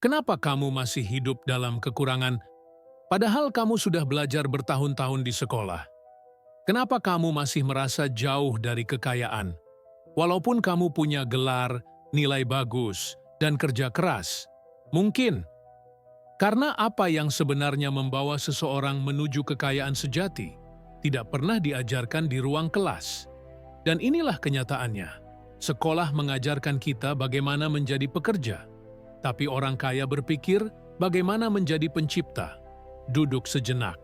Kenapa kamu masih hidup dalam kekurangan, padahal kamu sudah belajar bertahun-tahun di sekolah? Kenapa kamu masih merasa jauh dari kekayaan? Walaupun kamu punya gelar, nilai bagus, dan kerja keras, mungkin karena apa yang sebenarnya membawa seseorang menuju kekayaan sejati tidak pernah diajarkan di ruang kelas. Dan inilah kenyataannya. Sekolah mengajarkan kita bagaimana menjadi pekerja, tapi orang kaya berpikir bagaimana menjadi pencipta. Duduk sejenak,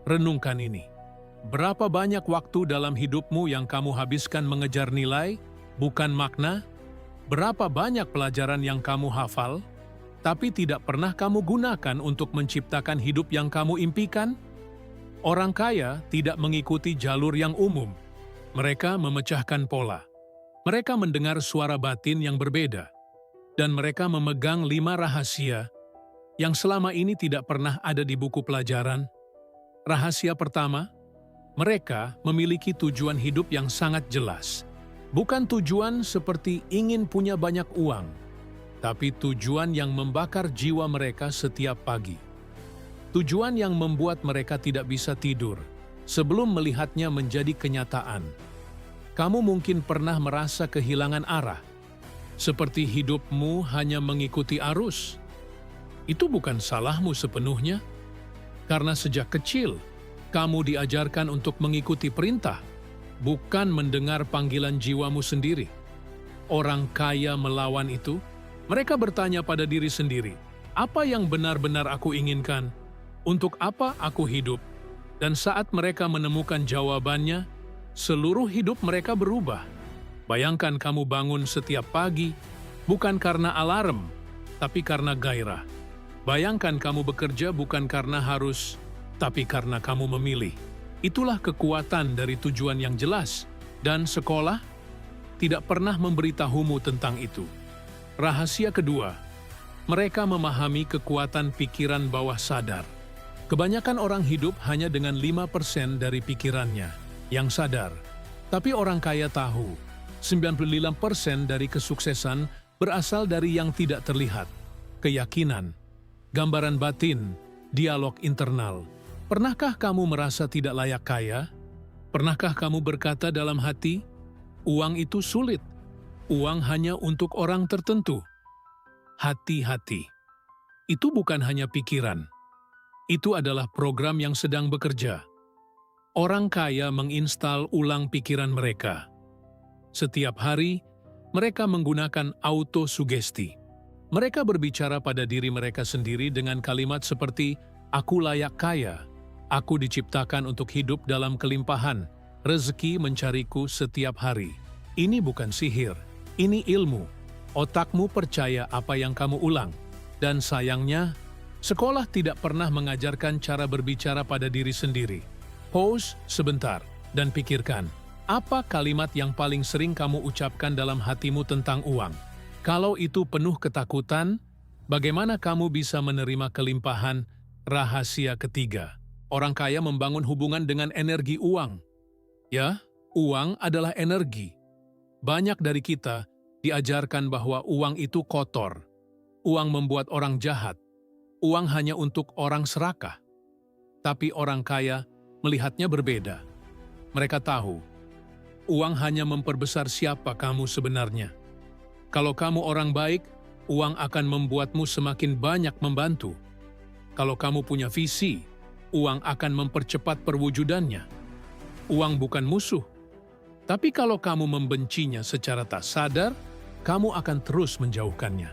renungkan ini. Berapa banyak waktu dalam hidupmu yang kamu habiskan mengejar nilai, bukan makna? Berapa banyak pelajaran yang kamu hafal, tapi tidak pernah kamu gunakan untuk menciptakan hidup yang kamu impikan? Orang kaya tidak mengikuti jalur yang umum. Mereka memecahkan pola. Mereka mendengar suara batin yang berbeda. Dan mereka memegang 5 rahasia yang selama ini tidak pernah ada di buku pelajaran. Rahasia pertama, mereka memiliki tujuan hidup yang sangat jelas. Bukan tujuan seperti ingin punya banyak uang, tapi tujuan yang membakar jiwa mereka setiap pagi. Tujuan yang membuat mereka tidak bisa tidur sebelum melihatnya menjadi kenyataan. Kamu mungkin pernah merasa kehilangan arah, seperti hidupmu hanya mengikuti arus. Itu bukan salahmu sepenuhnya, karena sejak kecil kamu diajarkan untuk mengikuti perintah, bukan mendengar panggilan jiwamu sendiri. Orang kaya melawan itu. Mereka bertanya pada diri sendiri, apa yang benar-benar aku inginkan? Untuk apa aku hidup? Dan saat mereka menemukan jawabannya, seluruh hidup mereka berubah. Bayangkan kamu bangun setiap pagi, bukan karena alarm, tapi karena gairah. Bayangkan kamu bekerja bukan karena harus, tapi karena kamu memilih. Itulah kekuatan dari tujuan yang jelas, dan sekolah tidak pernah memberitahumu tentang itu. Rahasia kedua, mereka memahami kekuatan pikiran bawah sadar. Kebanyakan orang hidup hanya dengan 5% dari pikirannya yang sadar. Tapi orang kaya tahu, 99% dari kesuksesan berasal dari yang tidak terlihat. Keyakinan, gambaran batin, dialog internal. Pernahkah kamu merasa tidak layak kaya? Pernahkah kamu berkata dalam hati, uang itu sulit, uang hanya untuk orang tertentu? Hati-hati. Itu bukan hanya pikiran. Itu adalah program yang sedang bekerja. Orang kaya menginstal ulang pikiran mereka. Setiap hari, mereka menggunakan autosugesti. Mereka berbicara pada diri mereka sendiri dengan kalimat seperti, aku layak kaya, aku diciptakan untuk hidup dalam kelimpahan, rezeki mencariku setiap hari. Ini bukan sihir, ini ilmu. Otakmu percaya apa yang kamu ulang. Dan sayangnya, sekolah tidak pernah mengajarkan cara berbicara pada diri sendiri. Pause sebentar dan pikirkan, apa kalimat yang paling sering kamu ucapkan dalam hatimu tentang uang? Kalau itu penuh ketakutan, bagaimana kamu bisa menerima kelimpahan? Rahasia ketiga, orang kaya membangun hubungan dengan energi uang. Ya, uang adalah energi. Banyak dari kita diajarkan bahwa uang itu kotor. Uang membuat orang jahat. Uang hanya untuk orang serakah. Tapi orang kaya melihatnya berbeda. Mereka tahu, uang hanya memperbesar siapa kamu sebenarnya. Kalau kamu orang baik, uang akan membuatmu semakin banyak membantu. Kalau kamu punya visi, uang akan mempercepat perwujudannya. Uang bukan musuh. Tapi kalau kamu membencinya secara tak sadar, kamu akan terus menjauhkannya.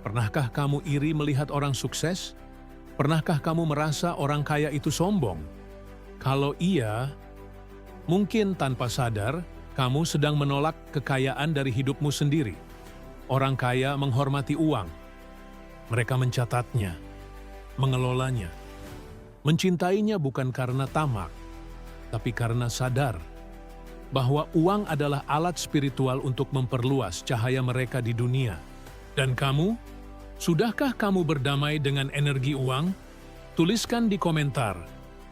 Pernahkah kamu iri melihat orang sukses? Pernahkah kamu merasa orang kaya itu sombong? Kalau iya, mungkin tanpa sadar, kamu sedang menolak kekayaan dari hidupmu sendiri. Orang kaya menghormati uang. Mereka mencatatnya, mengelolanya, mencintainya bukan karena tamak, tapi karena sadar bahwa uang adalah alat spiritual untuk memperluas cahaya mereka di dunia. Dan kamu, sudahkah kamu berdamai dengan energi uang? Tuliskan di komentar,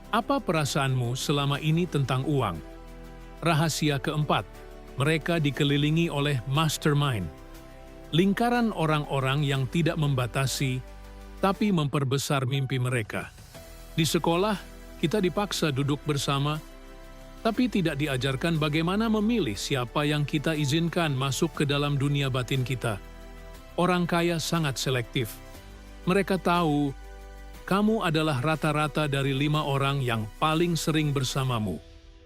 apa perasaanmu selama ini tentang uang? Rahasia keempat, mereka dikelilingi oleh mastermind. Lingkaran orang-orang yang tidak membatasi, tapi memperbesar mimpi mereka. Di sekolah, kita dipaksa duduk bersama, tapi tidak diajarkan bagaimana memilih siapa yang kita izinkan masuk ke dalam dunia batin kita. Orang kaya sangat selektif. Mereka tahu kamu adalah rata-rata dari 5 orang yang paling sering bersamamu.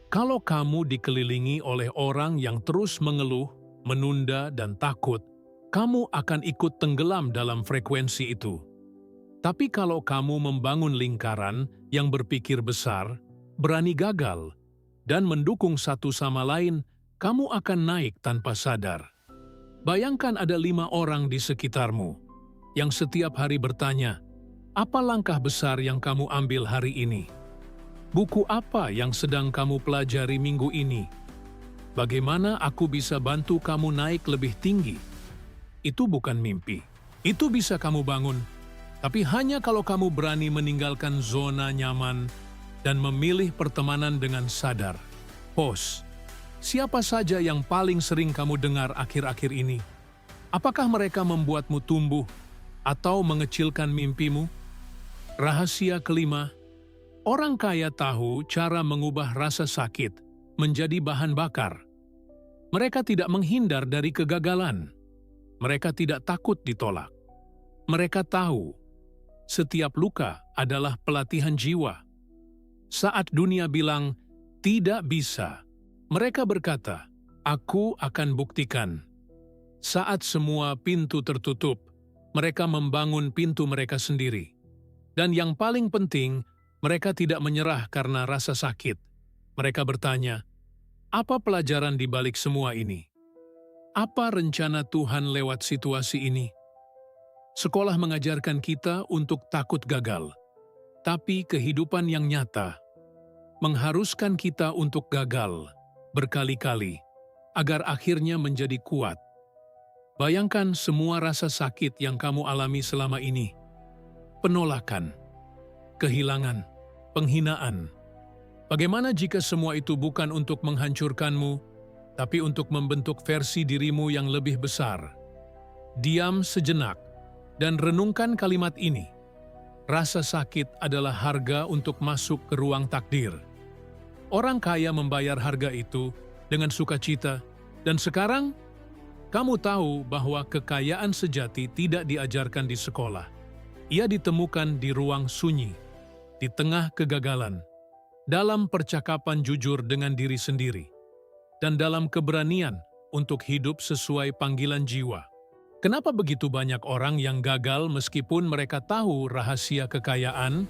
Kalau kamu dikelilingi oleh orang yang terus mengeluh, menunda, dan takut, kamu akan ikut tenggelam dalam frekuensi itu. Tapi kalau kamu membangun lingkaran yang berpikir besar, berani gagal, dan mendukung satu sama lain, kamu akan naik tanpa sadar. Bayangkan ada 5 orang di sekitarmu yang setiap hari bertanya, apa langkah besar yang kamu ambil hari ini? Buku apa yang sedang kamu pelajari minggu ini? Bagaimana aku bisa bantu kamu naik lebih tinggi? Itu bukan mimpi. Itu bisa kamu bangun. Tapi hanya kalau kamu berani meninggalkan zona nyaman dan memilih pertemanan dengan sadar. Pos, siapa saja yang paling sering kamu dengar akhir-akhir ini? Apakah mereka membuatmu tumbuh atau mengecilkan mimpimu? Rahasia kelima, orang kaya tahu cara mengubah rasa sakit menjadi bahan bakar. Mereka tidak menghindar dari kegagalan. Mereka tidak takut ditolak. Mereka tahu setiap luka adalah pelatihan jiwa. Saat dunia bilang, tidak bisa, mereka berkata, aku akan buktikan. Saat semua pintu tertutup, mereka membangun pintu mereka sendiri. Dan yang paling penting, mereka tidak menyerah karena rasa sakit. Mereka bertanya, apa pelajaran di balik semua ini? Apa rencana Tuhan lewat situasi ini? Sekolah mengajarkan kita untuk takut gagal, tapi kehidupan yang nyata mengharuskan kita untuk gagal berkali-kali agar akhirnya menjadi kuat. Bayangkan semua rasa sakit yang kamu alami selama ini. Penolakan, kehilangan, penghinaan. Bagaimana jika semua itu bukan untuk menghancurkanmu, tapi untuk membentuk versi dirimu yang lebih besar? Diam sejenak dan renungkan kalimat ini. Rasa sakit adalah harga untuk masuk ke ruang takdir. Orang kaya membayar harga itu dengan sukacita, dan sekarang kamu tahu bahwa kekayaan sejati tidak diajarkan di sekolah. Ia ditemukan di ruang sunyi, di tengah kegagalan, dalam percakapan jujur dengan diri sendiri, dan dalam keberanian untuk hidup sesuai panggilan jiwa. Kenapa begitu banyak orang yang gagal meskipun mereka tahu rahasia kekayaan?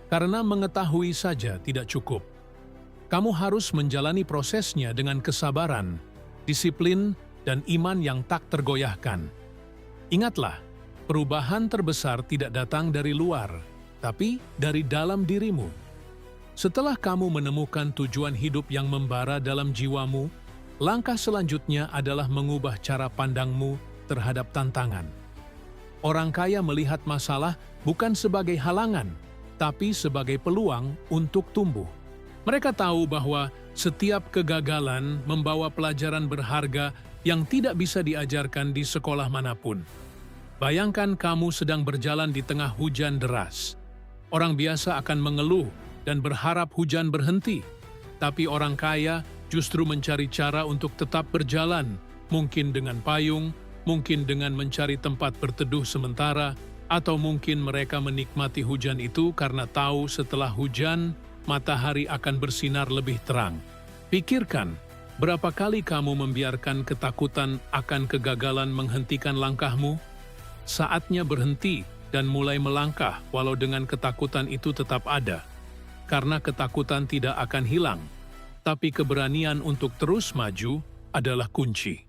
Karena mengetahui saja tidak cukup. Kamu harus menjalani prosesnya dengan kesabaran, disiplin, dan iman yang tak tergoyahkan. Ingatlah, perubahan terbesar tidak datang dari luar, tapi dari dalam dirimu. Setelah kamu menemukan tujuan hidup yang membara dalam jiwamu, langkah selanjutnya adalah mengubah cara pandangmu terhadap tantangan. Orang kaya melihat masalah bukan sebagai halangan, tapi sebagai peluang untuk tumbuh. Mereka tahu bahwa setiap kegagalan membawa pelajaran berharga yang tidak bisa diajarkan di sekolah manapun. Bayangkan kamu sedang berjalan di tengah hujan deras. Orang biasa akan mengeluh dan berharap hujan berhenti, tapi orang kaya justru mencari cara untuk tetap berjalan, mungkin dengan payung, mungkin dengan mencari tempat berteduh sementara, atau mungkin mereka menikmati hujan itu karena tahu setelah hujan, matahari akan bersinar lebih terang. Pikirkan, berapa kali kamu membiarkan ketakutan akan kegagalan menghentikan langkahmu? Saatnya berhenti dan mulai melangkah walau dengan ketakutan itu tetap ada. Karena ketakutan tidak akan hilang, tapi keberanian untuk terus maju adalah kunci.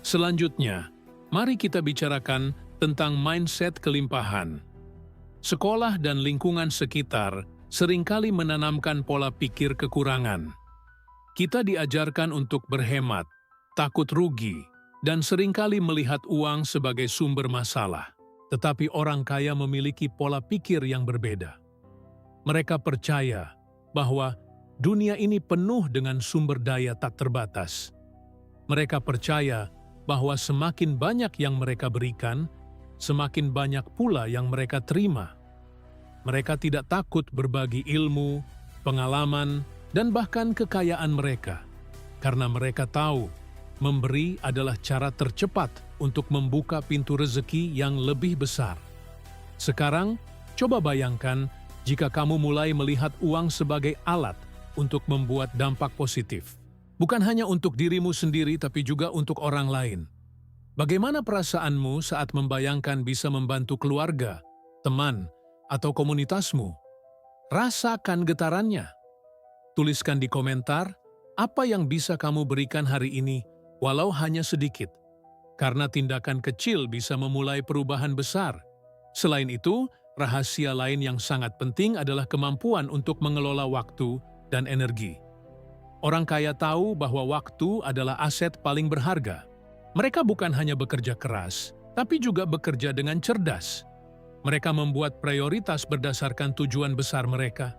Selanjutnya, mari kita bicarakan tentang mindset kelimpahan. Sekolah dan lingkungan sekitar seringkali menanamkan pola pikir kekurangan. Kita diajarkan untuk berhemat, takut rugi, dan seringkali melihat uang sebagai sumber masalah. Tetapi orang kaya memiliki pola pikir yang berbeda. Mereka percaya bahwa dunia ini penuh dengan sumber daya tak terbatas. Mereka percaya bahwa semakin banyak yang mereka berikan, semakin banyak pula yang mereka terima. Mereka tidak takut berbagi ilmu, pengalaman, dan bahkan kekayaan mereka, karena mereka tahu memberi adalah cara tercepat untuk membuka pintu rezeki yang lebih besar. Sekarang, coba bayangkan jika kamu mulai melihat uang sebagai alat untuk membuat dampak positif. Bukan hanya untuk dirimu sendiri, tapi juga untuk orang lain. Bagaimana perasaanmu saat membayangkan bisa membantu keluarga, teman, atau komunitasmu? Rasakan getarannya. Tuliskan di komentar apa yang bisa kamu berikan hari ini, walau hanya sedikit. Karena tindakan kecil bisa memulai perubahan besar. Selain itu, rahasia lain yang sangat penting adalah kemampuan untuk mengelola waktu dan energi. Orang kaya tahu bahwa waktu adalah aset paling berharga. Mereka bukan hanya bekerja keras, tapi juga bekerja dengan cerdas. Mereka membuat prioritas berdasarkan tujuan besar mereka.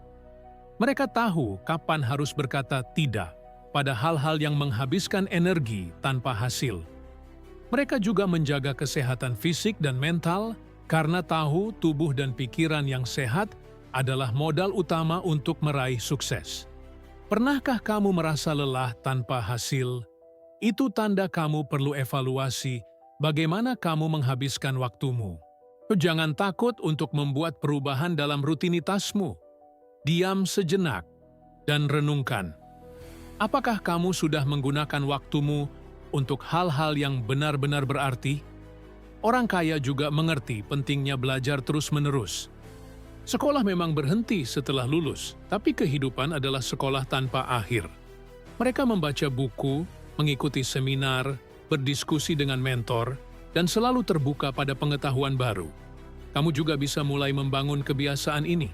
Mereka tahu kapan harus berkata tidak pada hal-hal yang menghabiskan energi tanpa hasil. Mereka juga menjaga kesehatan fisik dan mental karena tahu tubuh dan pikiran yang sehat adalah modal utama untuk meraih sukses. Pernahkah kamu merasa lelah tanpa hasil? Itu tanda kamu perlu evaluasi bagaimana kamu menghabiskan waktumu. Jangan takut untuk membuat perubahan dalam rutinitasmu. Diam sejenak dan renungkan. Apakah kamu sudah menggunakan waktumu untuk hal-hal yang benar-benar berarti? Orang kaya juga mengerti pentingnya belajar terus-menerus. Sekolah memang berhenti setelah lulus, tapi kehidupan adalah sekolah tanpa akhir. Mereka membaca buku, mengikuti seminar, berdiskusi dengan mentor, dan selalu terbuka pada pengetahuan baru. Kamu juga bisa mulai membangun kebiasaan ini.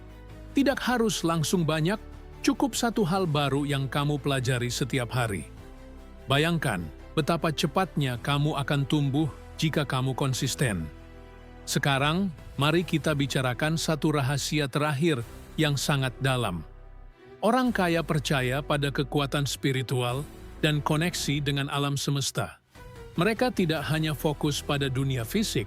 Tidak harus langsung banyak, cukup satu hal baru yang kamu pelajari setiap hari. Bayangkan betapa cepatnya kamu akan tumbuh jika kamu konsisten. Sekarang, mari kita bicarakan satu rahasia terakhir yang sangat dalam. Orang kaya percaya pada kekuatan spiritual dan koneksi dengan alam semesta. Mereka tidak hanya fokus pada dunia fisik,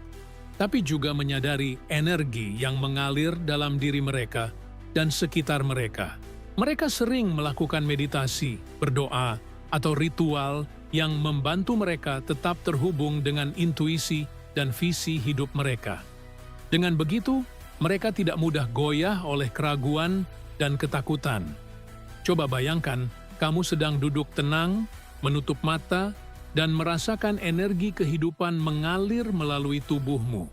tapi juga menyadari energi yang mengalir dalam diri mereka dan sekitar mereka. Mereka sering melakukan meditasi, berdoa, atau ritual yang membantu mereka tetap terhubung dengan intuisi dan visi hidup mereka. Dengan begitu, mereka tidak mudah goyah oleh keraguan dan ketakutan. Coba bayangkan, kamu sedang duduk tenang, menutup mata, dan merasakan energi kehidupan mengalir melalui tubuhmu.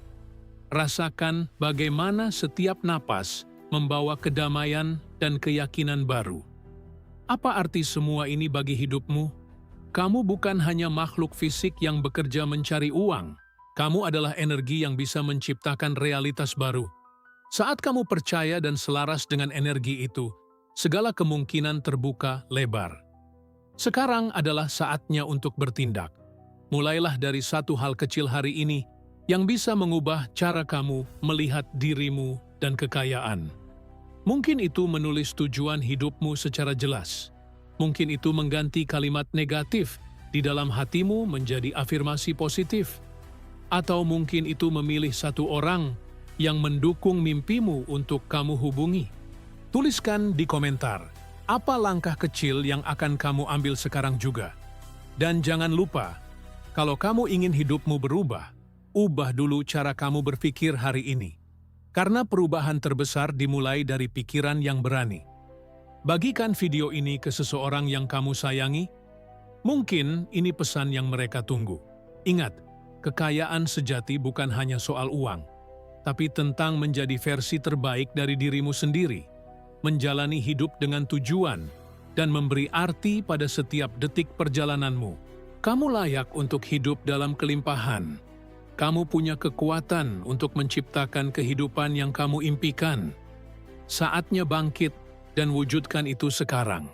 Rasakan bagaimana setiap napas membawa kedamaian dan keyakinan baru. Apa arti semua ini bagi hidupmu? Kamu bukan hanya makhluk fisik yang bekerja mencari uang. Kamu adalah energi yang bisa menciptakan realitas baru. Saat kamu percaya dan selaras dengan energi itu, segala kemungkinan terbuka lebar. Sekarang adalah saatnya untuk bertindak. Mulailah dari satu hal kecil hari ini yang bisa mengubah cara kamu melihat dirimu dan kekayaan. Mungkin itu menulis tujuan hidupmu secara jelas. Mungkin itu mengganti kalimat negatif di dalam hatimu menjadi afirmasi positif. Atau mungkin itu memilih satu orang yang mendukung mimpimu untuk kamu hubungi. Tuliskan di komentar, apa langkah kecil yang akan kamu ambil sekarang juga. Dan jangan lupa, kalau kamu ingin hidupmu berubah, ubah dulu cara kamu berpikir hari ini. Karena perubahan terbesar dimulai dari pikiran yang berani. Bagikan video ini ke seseorang yang kamu sayangi. Mungkin ini pesan yang mereka tunggu. Ingat, kekayaan sejati bukan hanya soal uang, tapi tentang menjadi versi terbaik dari dirimu sendiri, menjalani hidup dengan tujuan, dan memberi arti pada setiap detik perjalananmu. Kamu layak untuk hidup dalam kelimpahan. Kamu punya kekuatan untuk menciptakan kehidupan yang kamu impikan. Saatnya bangkit dan wujudkan itu sekarang.